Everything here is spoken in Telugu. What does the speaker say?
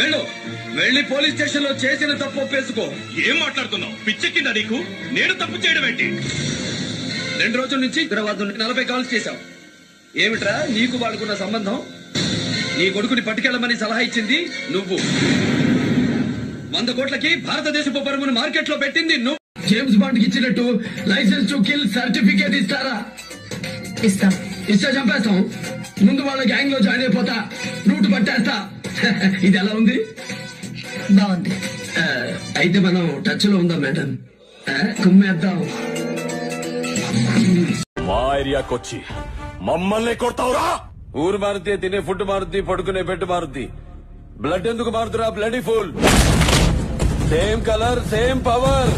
వెళ్ళు, వెళ్ళి పోలీస్ స్టేషన్ లో చేసిన తప్పు ఒప్పేసుకో. ఏం మాట్లాడుతున్నావు? పిచ్చెక్కిందా నీకు? నేను తప్పు చేయడం ఏంటి? 2 రోజుల నుంచి హైదరాబాద్ నుండి 40 కాల్స్ చేశావు. ఏమిట్రా నీకు వాడుకున్న సంబంధం? నీ కొడుకుని పట్టుకెళ్ళమని సలహా ఇచ్చింది నువ్వు. 100 కోట్లకి భారతదేశపు పరువును మార్కెట్ లో పెట్టింది నువ్వు. జేమ్స్ బాండ్ కి ఇచ్చినట్టు లైసెన్స్ టు కిల్ సర్టిఫికేట్ ఇస్తారా? ఇస్తే చంపేస్తాం. ముందు వాళ్ళ గ్యాంగ్ లో జాయిన్ అయిపోతా, రూట్ పట్టేస్తా. ఇది ఎలా ఉంది? బాగుంది. అయితే మనం టచ్ లో ఉందాం మేడం. కుమ్మేద్దాం. మా ఏరియాకొచ్చి మమ్మల్ని కొడతావురా? ఊరు మారుద్ది, తినే ఫుడ్ మారుద్ది, పడుకునే బెడ్ మారుద్ది. బ్లడ్ ఎందుకు మారుతురా? Bloody full. Same colour, same power.